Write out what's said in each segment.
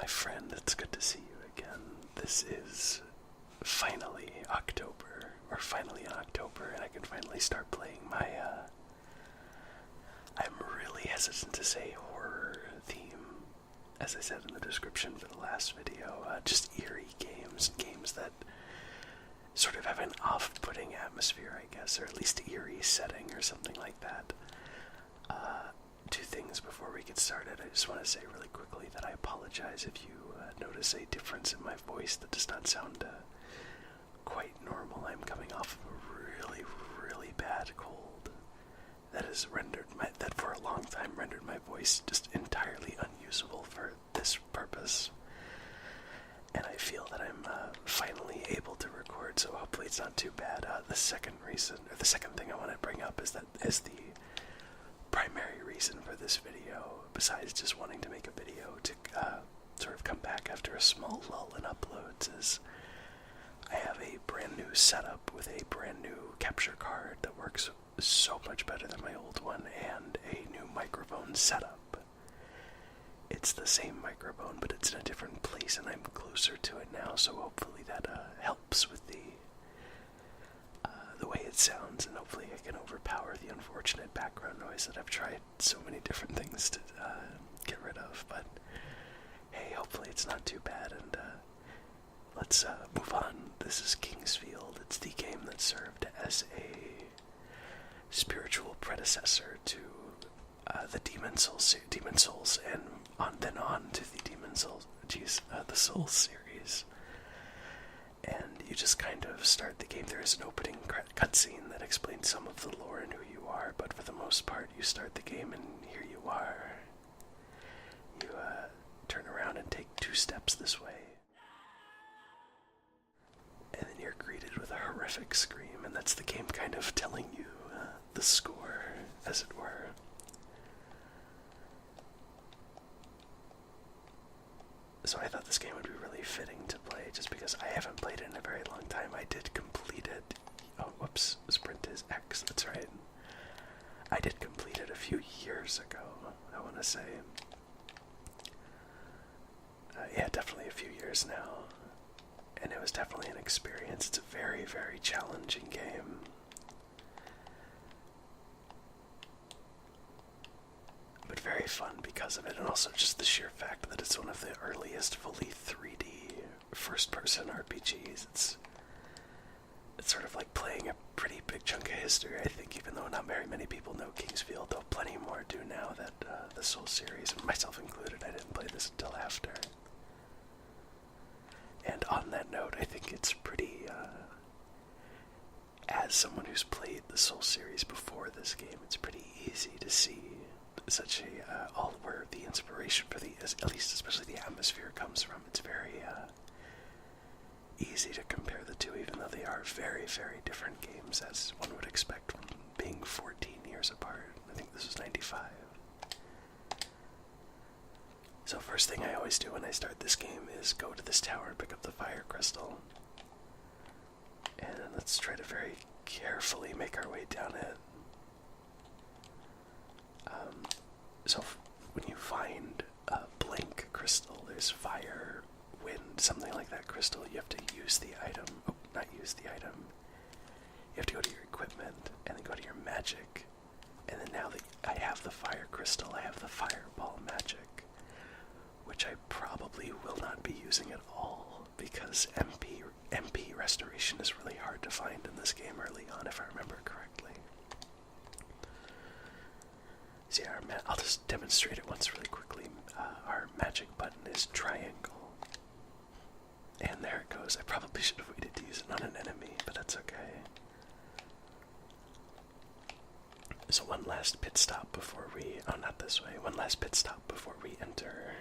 my friend, it's good to see you again. This is finally October, or finally in October, and I can finally start playing my, I'm really hesitant to say horror theme, as I said in the description for the last video, just eerie games that sort of have an off-putting atmosphere, I guess, or at least eerie setting or something like that. Two things before we get started. I just want to say really quickly that I apologize if you notice a difference in my voice that does not sound quite normal. I'm coming off of a really, really bad cold that has that for a long time rendered my voice just entirely unusable for this purpose. And I feel that I'm finally able to record, so hopefully it's not too bad. The second thing I want to bring up is the primary reason for this video, besides just wanting to make a video to sort of come back after a small lull in uploads, is I have a brand new setup with a brand new capture card that works so much better than my old one, and a new microphone setup. It's the same microphone, but it's in a different place, and I'm closer to it now, so hopefully that helps with the way it sounds, and hopefully I can overpower the unfortunate background noise that I've tried so many different things to get rid of. But hey, hopefully it's not too bad, and let's move on. This is Kingsfield. It's the game that served as a spiritual predecessor to the Demon Souls, and then on to the the Souls series. And you just kind of start the game. There is an opening cutscene that explains some of the lore and who you are, but for the most part, you start the game and here you are. You turn around and take 2 steps this way, and then you're greeted with a horrific scream, and that's the game kind of telling you the score, as it were. So I thought this game would be really fitting to play, just because I haven't played it in a very long time. I did complete it. Oh, whoops. Sprint is X, that's right. I did complete it a few years ago, I want to say. Yeah, definitely a few years now. And it was definitely an experience. It's a very, very challenging game. But very fun because of it, and also just the sheer fact that it's one of the earliest fully 3D first-person RPGs. It's sort of like playing a pretty big chunk of history, I think, even though not very many people know Kingsfield, though plenty more do now that the Soul series, and myself included, I didn't play this until after. And on that note, I think it's pretty, as someone who's played the Soul series before this game, it's pretty easy to see such a all where the inspiration for at least especially the atmosphere comes from. It's very easy to compare the two, even though they are very, very different games, as one would expect from being 14 years apart. I think this was 95. So first thing I always do when I start this game is go to this tower and pick up the fire crystal, and let's try to very carefully make our way down it. So when you find a blank crystal, there's fire, wind, something like that crystal, you have to use the item. Oh, not use the item. You have to go to your equipment, and then go to your magic. And then now that I have the fire crystal, I have the fireball magic, which I probably will not be using at all, because MP restoration is really hard to find in this game early on, if I remember correctly. So yeah, I'll just demonstrate it once really quickly. Our magic button is triangle. And there it goes. I probably should have waited to use it on an enemy, but that's okay. So one last pit stop before not this way. One last pit stop before we enter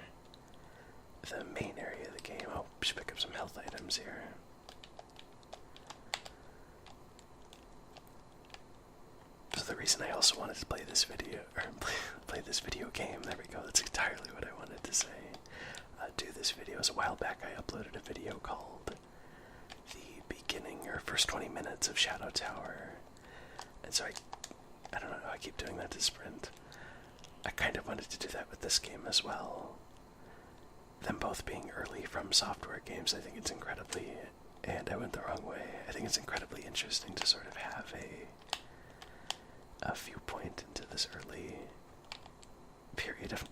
the main area of the game. Oh, should pick up some health items here. So the reason I also wanted to play this video, or play this video game, there we go, that's entirely what I wanted to say. Do this video. A while back I uploaded a video called The Beginning, or First 20 Minutes of Shadow Tower. And so I don't know, I keep doing that to Sprint. I kind of wanted to do that with this game as well. them both being early From Software games, I think it's incredibly, and I went the wrong way, I think it's incredibly interesting to sort of have a viewpoint into this early period of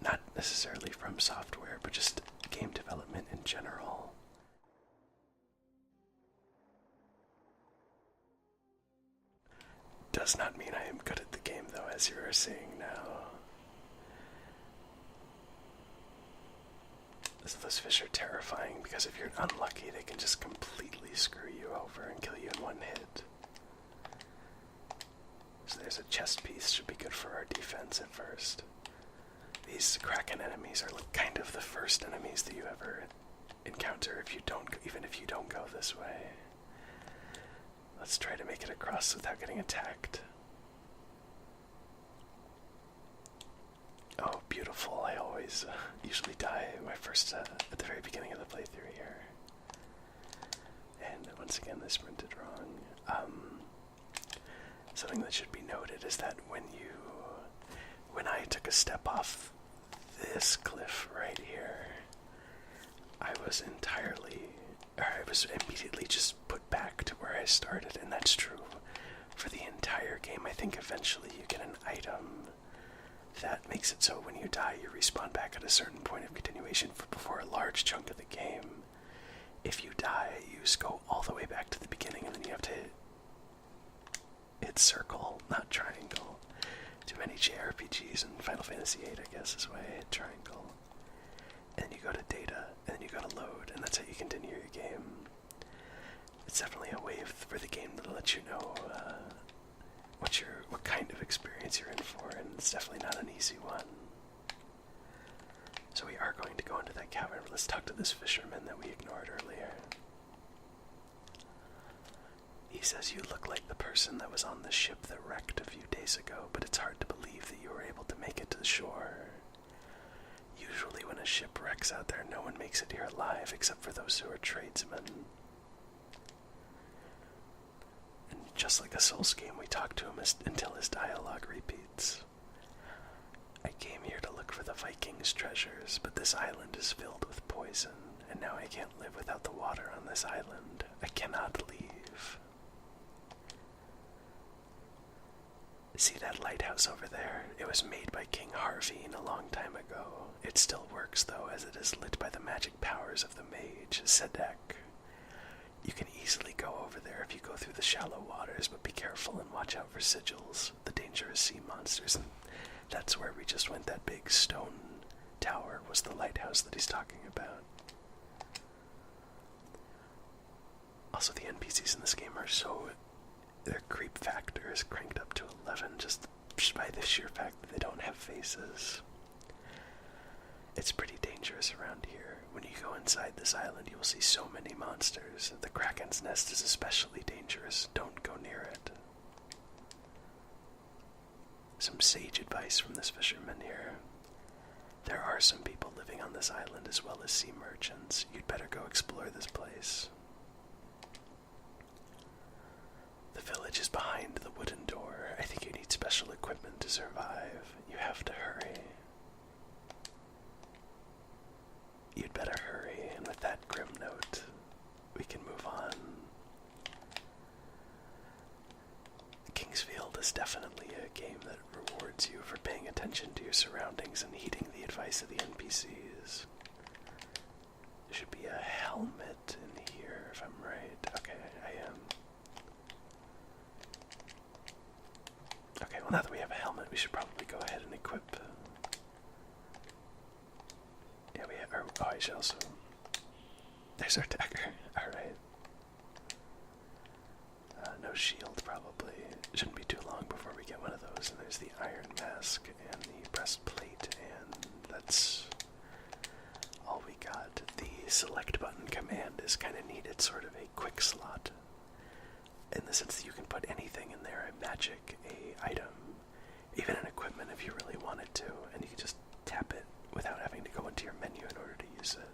not necessarily From Software, but just game development in general. Does not mean I am good at the game, though, as you are seeing now. Those fish are terrifying because if you're unlucky, they can just completely screw you over and kill you in one hit. So there's a chest piece, should be good for our defense at first. These Kraken enemies are like kind of the first enemies that you ever encounter if you don't, even if you don't go this way. Let's try to make it across without getting attacked. Oh, beautiful. I always usually die my first at the very beginning of the playthrough here. And once again, I sprinted wrong. Something that should be noted is that when I took a step off this cliff right here, I was immediately just put back to where I started, and that's true for the entire game. I think eventually you get an item that makes it so when you die, you respawn back at a certain point of continuation before a large chunk of the game. If you die, you just go all the way back to the beginning, and then you have to hit circle, not triangle. Too many JRPGs and Final Fantasy VIII, I guess, is why I hit triangle. And then you go to data, and then you go to load, and that's how you continue your game. It's definitely a way for the game to let you know what kind of experience you're in for, and it's definitely not an easy one. So we are going to go into that cavern, but let's talk to this fisherman that we ignored earlier. He says you look like the person that was on the ship that wrecked a few days ago, but it's hard to believe that you were able to make it to the shore. Usually when a ship wrecks out there, no one makes it here alive except for those who are tradesmen. And just like a Souls game, we talk to him until his dialogue repeats. I came here to look for the Vikings' treasures, but this island is filled with poison, and now I can't live without the water on this island. I cannot leave. See that lighthouse over there? It was made by King Harveen a long time ago. It still works, though, as it is lit by the magic powers of the mage, Sedek. You can easily go over there if you go through the shallow waters, but be careful and watch out for sigils, the dangerous sea monsters, and that's where we just went. That big stone tower was the lighthouse that he's talking about. Also, the NPCs in this game are so... their creep factor is cranked up to 11 just by the sheer fact that they don't have faces. It's pretty dangerous around here. When you go inside this island, you will see so many monsters. The Kraken's nest is especially dangerous. Don't go near it. Some sage advice from this fisherman here. There are some people living on this island as well as sea merchants. You'd better go explore this place. The village is behind the wooden door. I think you need special equipment to survive. You have to hurry. You'd better hurry, and with that grim note, we can move on. Kingsfield is definitely a game that rewards you for paying attention to your surroundings and heeding the advice of the NPCs. There should be a helmet in here, if I'm right. Okay, I am. Okay, well now that we have a helmet, we should probably go ahead and equip. Yeah, we have our... oh, I should also... there's our dagger. Alright. No shield, probably. It shouldn't be too long before we get one of those. And there's the iron mask and the breastplate, and that's all we got. The select button command is kind of neat. It's sort of a quick slot, in the sense that you can put anything in there, a magic, a item, even an equipment if you really wanted to, and you can just tap it without having to go into your menu in order to use it.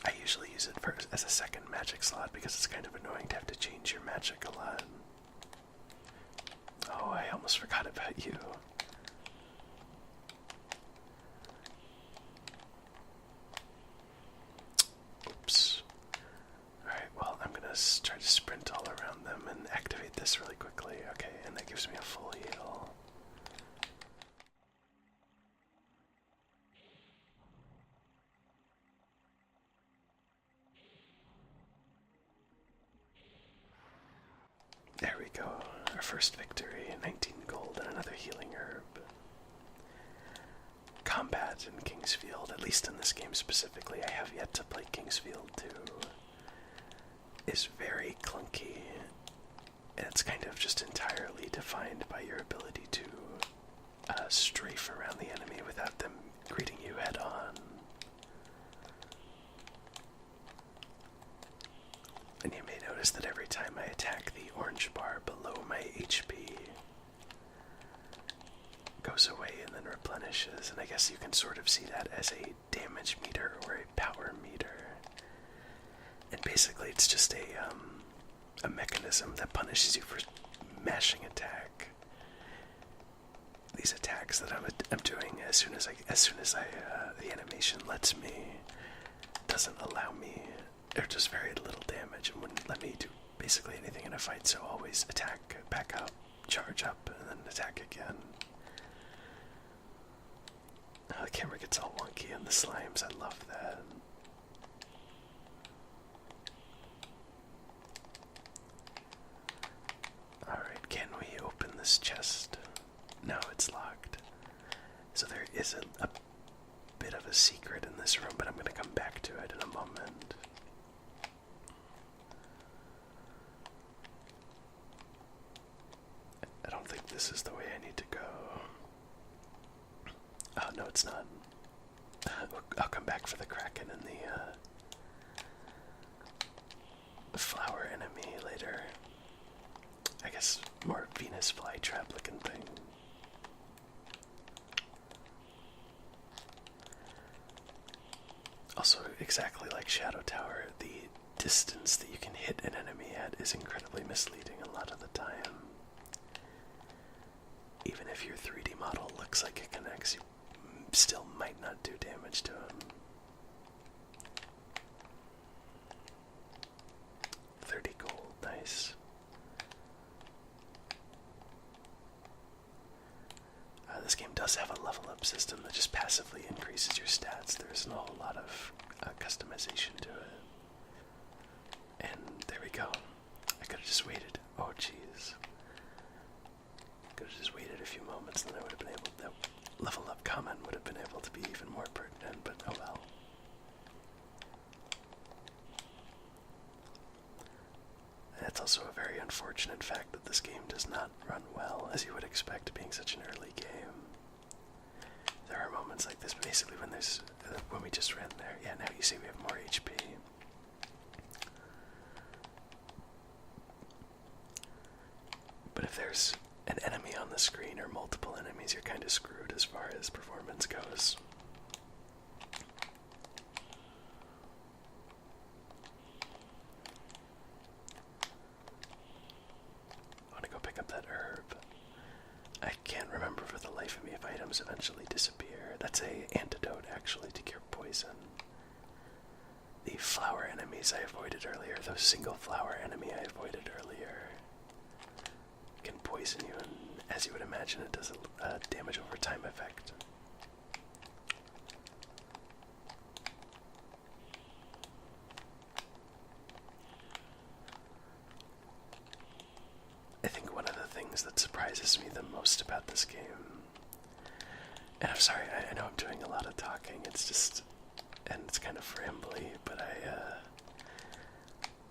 I usually use it as a second magic slot because it's kind of annoying to have to change your magic a lot. Oh, I almost forgot about you. our first victory, 19 gold and another healing herb. Combat in Kingsfield, at least in this game specifically, I have yet to play Kingsfield 2, is very clunky. And it's kind of just entirely defined by your ability to strafe around the enemy without them greeting you head on. And you may notice that every time I attack, the orange bar below my HP goes away and then replenishes, and I guess you can sort of see that as a damage meter or a power meter. And basically it's just a mechanism that punishes you for mashing attack. These attacks that I'm doing as soon as the animation lets me, doesn't allow me, or just very little damage and wouldn't let me do basically anything in a fight, so always attack, back up, charge up, and then attack again. The camera gets all wonky in the slimes, I love that. Alright, can we open this chest? No, it's locked. So there is a bit of a secret in this room, but I'm going to come back to it in a moment. I don't think this is the way I need to go. Oh, no, it's not. I'll come back for the Kraken and the flower enemy later. I guess more Venus flytrap looking thing. Also, exactly like Shadow Tower, the distance that you can hit an enemy at is incredibly misleading a lot of the time. Even if your 3D model looks like it connects, you still might not do damage to him. 30 gold, nice. This game does have a level up system that just passively increases your stats. There isn't a whole lot of customization to it. And there we go. I could have just waited. Oh jeez. Could have just waited a few moments, and then I would have been able. That level up comment would have been able to be even more pertinent. But oh well. It's also a very unfortunate fact that this game does not run well, as you would expect, being such an early game. There are moments like this, basically when we just ran there. Yeah, now you see we have more HP. But if there's an enemy on the screen or multiple enemies, you're kind of screwed as far as performance goes. I want to go pick up that herb. I can't remember for the life of me if items eventually disappear. That's an antidote, actually, to cure poison. The flower enemies I avoided earlier, those single flower enemy I avoided earlier, can poison you, and as you would imagine, it does a damage over time effect. I think one of the things that surprises me the most about this game, and I'm sorry, I know I'm doing a lot of talking, it's just, and it's kind of rambly, but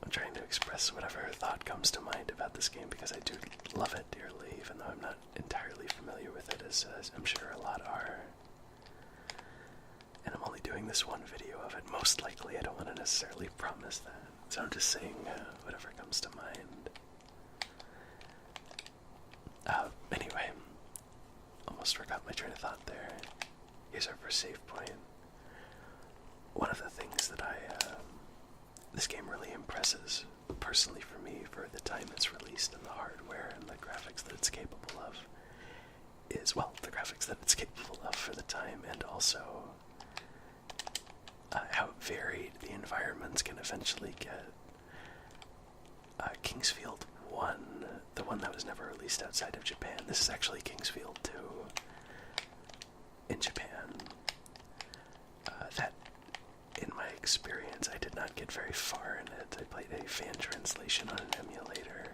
I'm trying to express whatever thought comes to mind about this game, because I do love it dearly, even though I'm not entirely familiar with it, as I'm sure a lot are. And I'm only doing this one video of it. Most likely I don't want to necessarily promise that, so I'm just saying whatever comes to mind. Anyway, almost forgot my train of thought there. Here's our first save point. One of the things that this game really impresses, personally for me, for the time it's released and the hardware and the graphics that it's capable of, is, well, the graphics that it's capable of for the time, and also how varied the environments can eventually get. Kingsfield 1, the one that was never released outside of Japan, this is actually Kingsfield 2 in Japan. That, in my experience, I did not get very far in it. I played a fan translation on an emulator,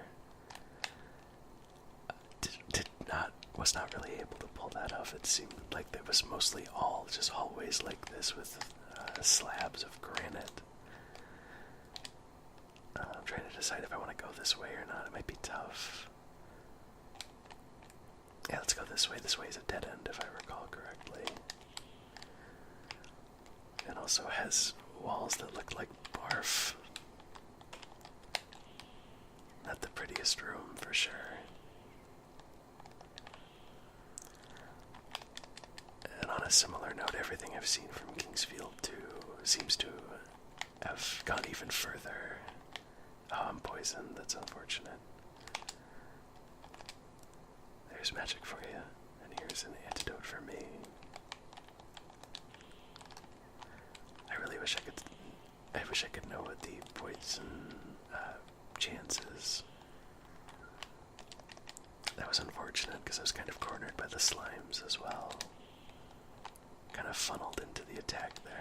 was not really able to pull that off. It seemed like there was mostly all just hallways like this with slabs of granite. I'm trying to decide if I want to go this way or not. It might be tough. Yeah, let's go this way. This way is a dead end, if I recall correctly. It also has walls that look like barf. Not the prettiest room, for sure. And on a similar note, everything I've seen from Kingsfield 2 seems to have gone even further. Oh, I'm poisoned. That's unfortunate. There's magic for you, and here's an antidote for me. I really wish I could know what the poison chances. That was unfortunate because I was kind of cornered by the slimes as well. Kind of funneled into the attack there.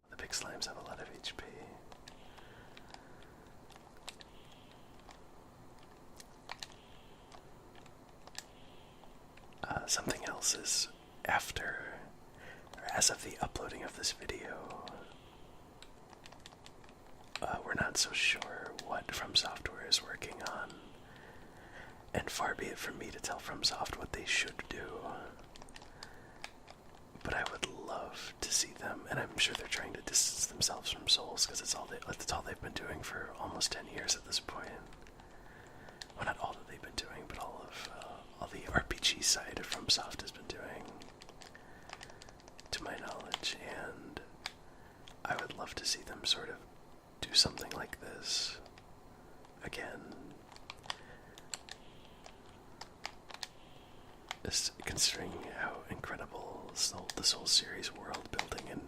The big slimes have a lot of HP. Something else is after, or as of the uploading of this video, we're not so sure what From Software is working on, and far be it from me to tell FromSoft what they should do. But I would love to see them, and I'm sure they're trying to distance themselves from Souls because that's all they've been doing for almost 10 years at this point. Well, not all that they've been doing, but all the RPG side of FromSoft has been doing, to my knowledge, and I would love to see them sort of do something like this again. Just considering how incredible the Soul series world building and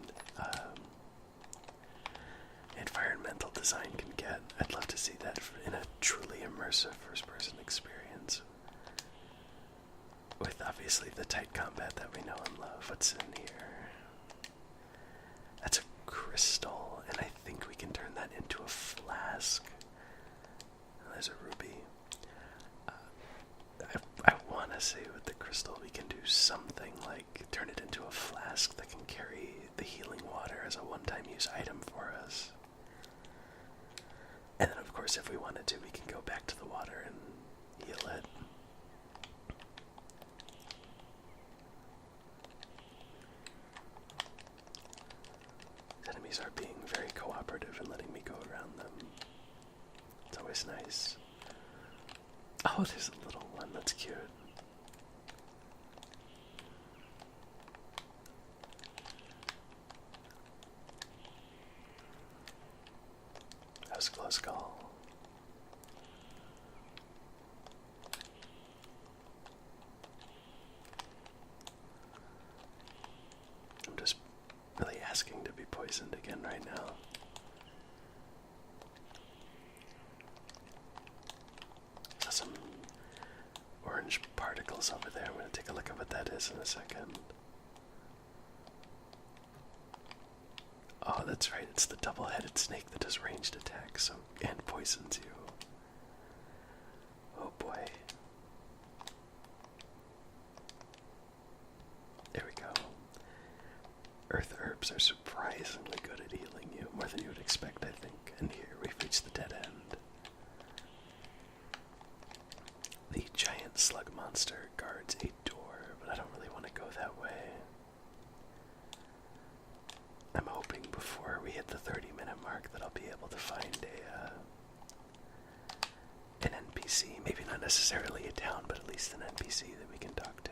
environmental design can get, I'd love to see that in a truly immersive first-person experience. With obviously the tight combat that we know and love. What's in here? That's a crystal, and I think we can turn that into a flask. There's a ruby. I want to say with the crystal we can do something like turn it into a flask that can carry the healing water as a one-time use item for us. And then of course if we wanted to, we can go back to the water and heal it. Enemies are being very cooperative and letting me go around them. It's always nice. Oh, there's a little one. That's cute. That was a close call. I'm just really asking to be poisoned again right now. Saw some orange particles over there. I'm going to take a look at what that is in a second. Oh, that's right. It's the double-headed snake that does ranged attacks and poisons you. Oh boy. There we go. Earth herbs are surprisingly good at healing you, more than you would expect, I think. And here we've reached the dead end. The giant slug monster guards a door, but I don't really want to go that way. I'm hoping before we hit the 30-minute mark that I'll be able to find an NPC, maybe not necessarily a town, but at least an NPC that we can talk to.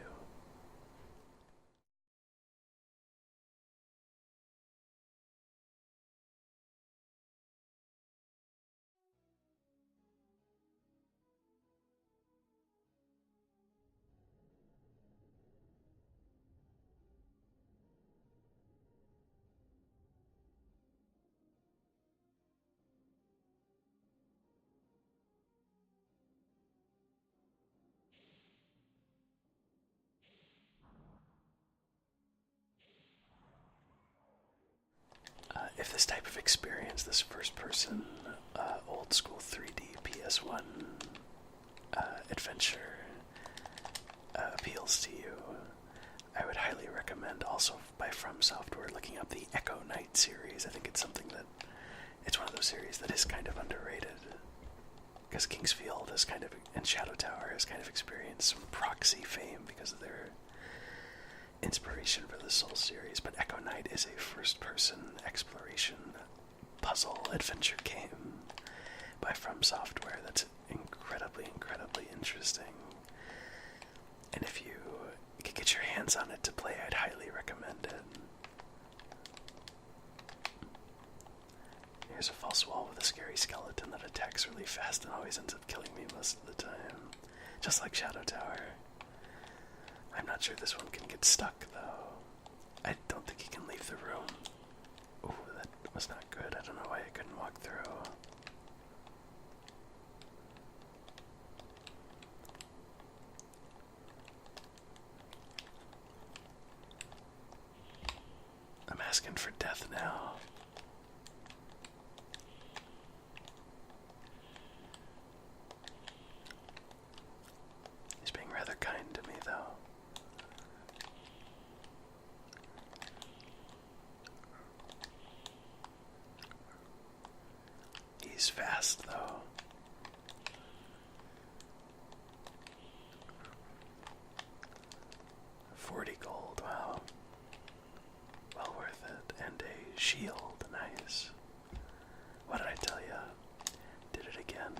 if this type of experience, this first-person, old-school 3D PS1 adventure appeals to you, I would highly recommend, also by From Software, looking up the Echo Knight series. I think it's something that, it's one of those series that is kind of underrated, because King's Field has kind of, and Shadow Tower has kind of experienced some proxy fame because of their inspiration for the Soul series, but Echo Knight is a first-person exploration puzzle adventure game by From Software that's incredibly, incredibly interesting. And if you could get your hands on it to play, I'd highly recommend it. Here's a false wall with a scary skeleton that attacks really fast and always ends up killing me most of the time. Just like Shadow Tower. I'm not sure this one can get stuck, though. I don't think he can leave the room. Ooh, that was not good. I don't know why I couldn't walk through. I'm asking for death now. He's being rather kind to me, though. He's fast, though. $40 gold, wow. Well worth it. And a shield, nice. What did I tell ya? Did it again.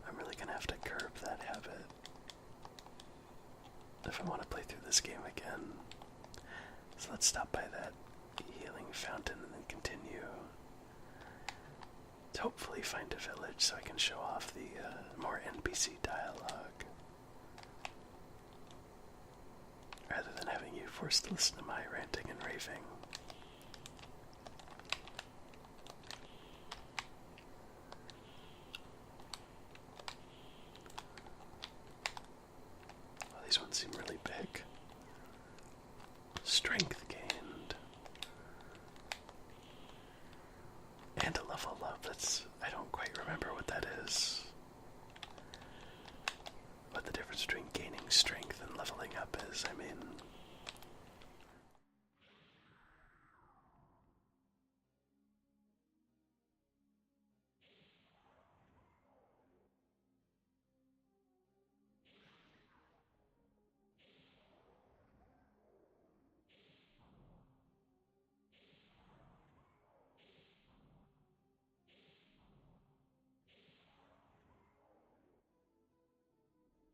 I'm really gonna have to curb that habit if I want to play through this game again. So let's stop by that healing fountain and then continue to hopefully find a village so I can show off the more NPC dialogue, rather than having you forced to listen to my ranting and raving. Oh, these ones seem really big. Strength gained. And a level up. That's, I don't quite remember what that is. What the difference between gaining strength and leveling up is, I mean.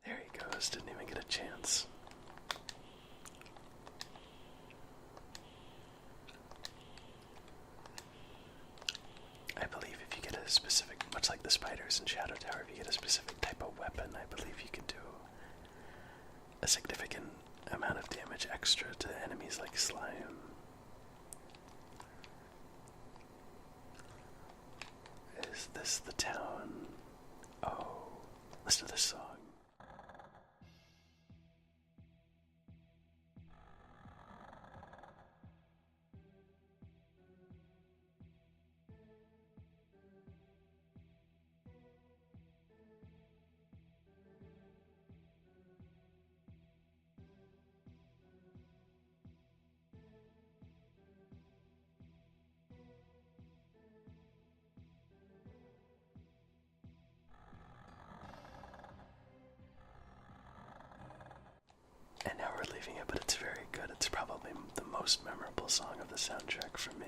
There he goes, didn't even get a chance. I believe if you get a specific, much like the spiders in Shadow Tower, if you get a specific type of weapon, I believe you can do a significant amount of damage extra to enemies like slime. Is this the town? Oh, listen to this song. And now we're leaving it, but it's very good. It's probably the most memorable song of the soundtrack for me.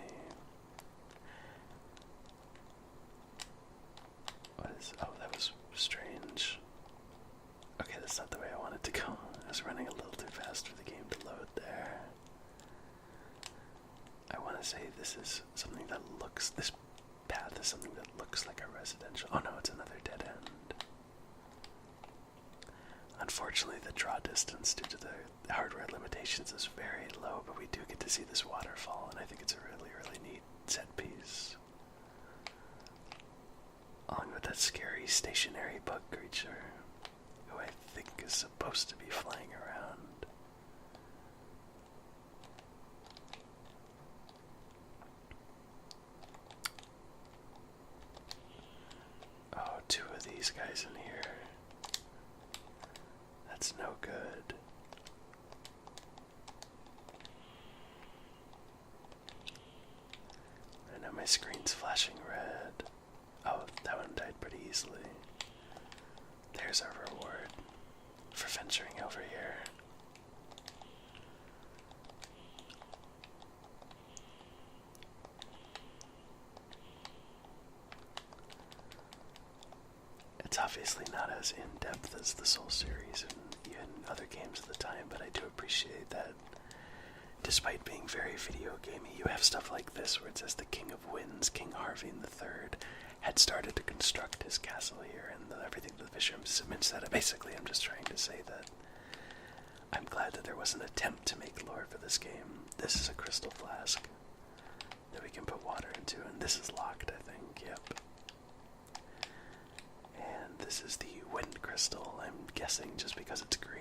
What is... oh, that was strange. Okay, that's not the way I wanted to go. I was running a little too fast for the game to load there. I want to say this is something that looks... this path is something that looks like a residential... oh no, it's another dead end. Unfortunately, the draw distance due to the hardware limitations is very low, but we do get to see this waterfall, and I think it's a really, really neat set piece. Along with that scary stationary bug creature, who I think is supposed to be flying around. my screen's flashing red. Oh, that one died pretty easily. There's our reward for venturing over here. It's obviously not as in-depth as the Soul series and even other games at the time, but I do appreciate that despite being very video gamey, you have stuff like this where it says the King of Winds, King Harvey III, had started to construct his castle here, and everything the fishermen said. Basically, I'm just trying to say that I'm glad that there was an attempt to make lore for this game. This is a crystal flask that we can put water into, and this is locked, I think, yep. And this is the wind crystal, I'm guessing just because it's green.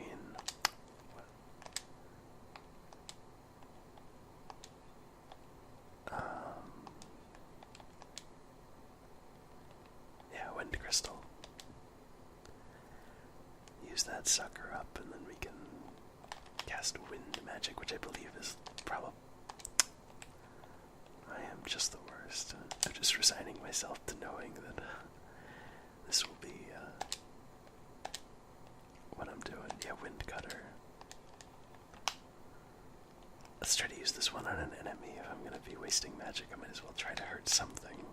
Yeah, wind crystal. Use that sucker up and then we can cast wind magic, which I believe is probably... I am just the worst. I'm just resigning myself to knowing that this will be what I'm doing. Yeah, wind cutter. Let's try to use this one on an enemy. If I'm going to be wasting magic, I might as well try to hurt something.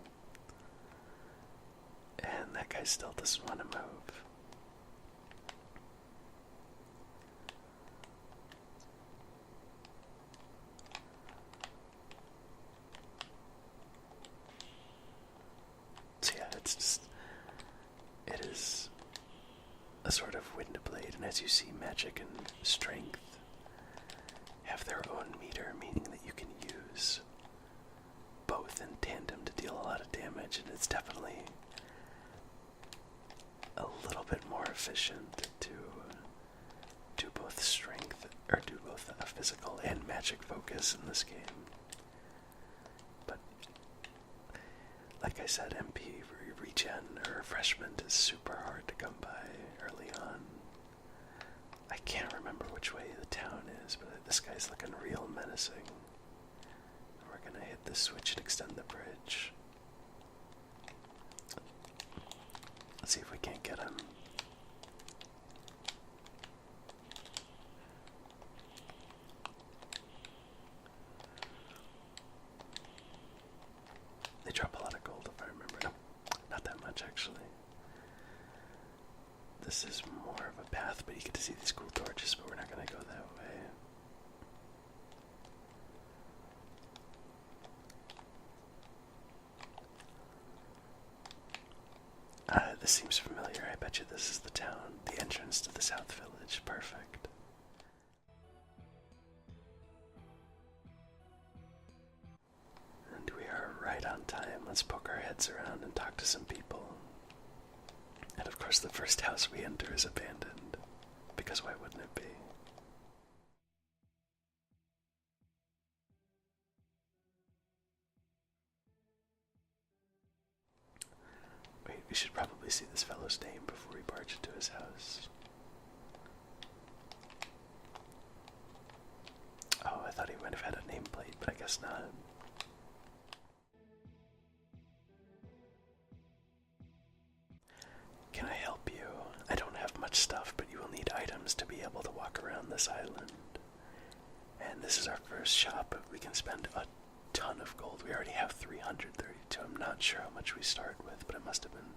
And that guy still doesn't want to move. So yeah, it's just... it is a sort of wind blade, and as you see, magic and strength have their own meter, meaning that you can use both in tandem to deal a lot of damage, and it's definitely a little bit more efficient to do both strength, or do both a physical and magic focus in this game. But like I said, MP regen or refreshment is super hard to come by early on. I can't remember which way the town is, but this guy's looking real menacing. We're gonna hit this switch and extend the bridge. Let's see if we can't get him. They drop a lot of gold if I remember. No, not that much actually. This is more of a path, but you get to see these cool torches, but we're not going to go that way. This seems familiar. I bet you this is the town, the entrance to the South Village. Perfect. And we are right on time. Let's poke our heads around and talk to some people. And of course the first house we enter is abandoned, because why wouldn't it be? Wait, we should probably see this fellow's name before we barge into his house. Oh, I thought he might have had a nameplate, but I guess not. Can I help you? I don't have much stuff, but you will need items to be able to walk around this island. And this is our first shop, but we can spend a ton of gold. We already have 332. I'm not sure how much we start with, but it must have been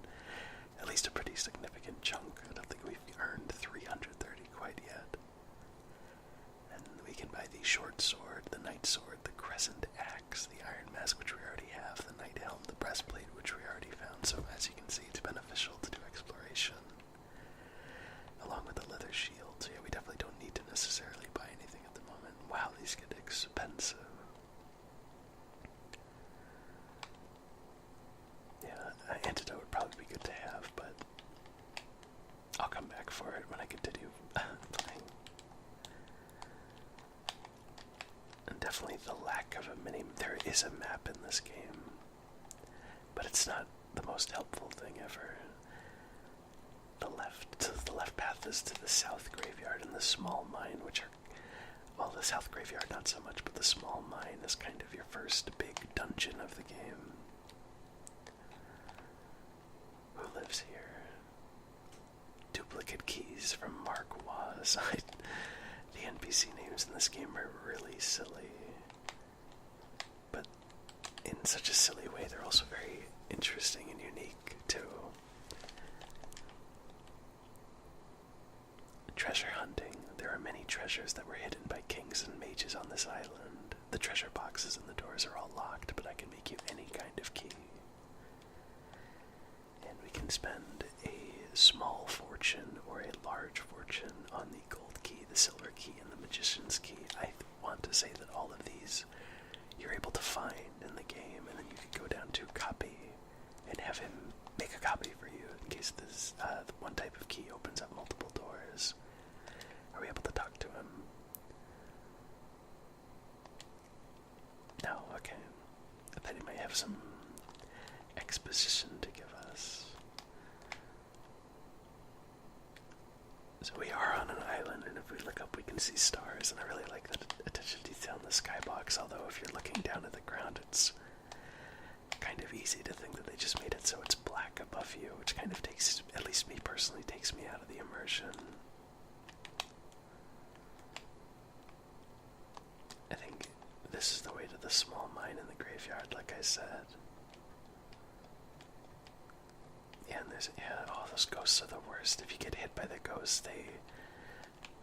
at least a pretty significant chunk. I don't think we've earned 330 quite yet. And we can buy the short sword, the knight sword, the crescent axe, the iron mask, which we already have, the knight helm, the breastplate, which we already found. So as you can see, it's beneficial to do exploration, along with the leather shield. So yeah, we definitely don't need to necessarily buy anything at the moment. Wow, these get expensive. Yeah, an antidote would probably be good to have, but I'll come back for it when I continue playing. And definitely the lack of a mini... There is a map in this game, but it's not the most helpful thing ever. The left path is to the south graveyard and the small mine, which are... Well, the south graveyard not so much, but the small mine is kind of your first big dungeon of the game. aside, the NPC names in this game are really silly. But in such a silly way, they're also very interesting and unique, too. Treasure hunting. There are many treasures that were hidden by kings and mages on this island. The treasure boxes and the doors are all locked, but I can make you any kind of key. And we can spend a small fortune or a large fortune on the gold key, the silver key, and the magician's key. I want to say that all of these you're able to find in the game, and then you can go down to copy and have him make a copy for you in case this one type of key opens up multiple doors. Are we able to talk to him? No, okay. I thought he might have some exposition to give us. So we are on an island, and if we look up we can see stars, and I really like that attention to detail in the skybox, although if you're looking down at the ground it's kind of easy to think that they just made it so it's black above you, which kind of takes, at least me personally, takes me out of the immersion. I think this is the way to the small mine in the graveyard, like I said. Yeah, and there's, all those ghosts are the worst. If you get hit by the ghosts, they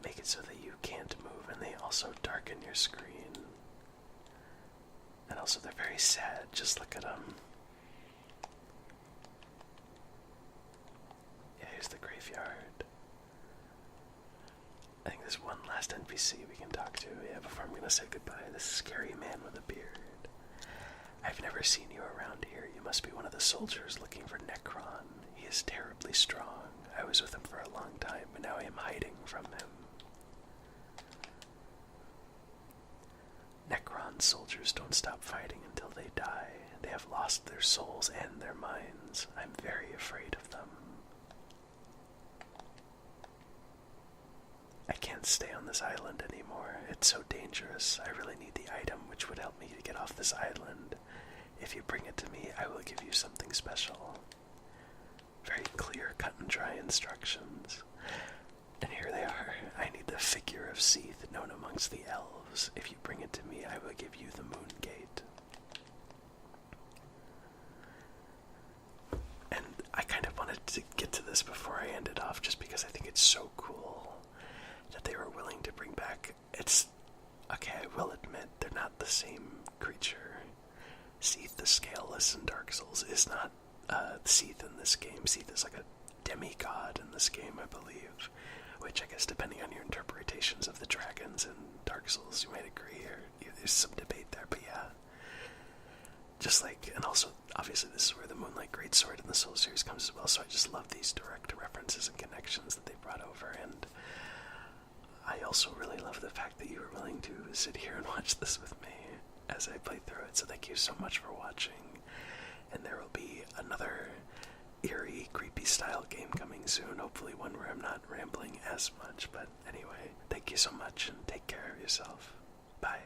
make it so that you can't move, and they also darken your screen. And also they're very sad, just look at them. Yeah, here's the graveyard. I think there's one last NPC we can talk to, before I'm gonna say goodbye. This scary man with a beard. I've never seen you around here. You must be one of the soldiers looking for Necron. He is terribly strong. I was with him for a long time, but now I am hiding from him. Necron soldiers don't stop fighting until they die. They have lost their souls and their minds. I'm very afraid of them. I can't stay on this island anymore. It's so dangerous. I really need the item which would help me to get off this island. If you bring it to me, I will give you something special. Very clear, cut and dry instructions. And here they are. I need the figure of Seath known amongst the elves. If you bring it to me, I will give you the moon gate. And I kind of wanted to get to this before I end it off, just because I think it's so cool that they were willing to bring back. It's okay, I will admit, they're not the same creature. Seath the Scaleless in Dark Souls is not Seath in this game. Seath is like a demigod in this game, I believe. Which I guess, depending on your interpretations of the dragons in Dark Souls, you might agree, or there's some debate there, but yeah. Just like, and also, obviously this is where the Moonlight Greatsword in the Soul series comes as well, so I just love these direct references and connections that they brought over, and I also really love the fact that you were willing to sit here and watch this with me as I play through it, so thank you so much for watching, and there will be another eerie, creepy style game coming soon, hopefully one where I'm not rambling as much, but anyway, thank you so much, and take care of yourself. Bye.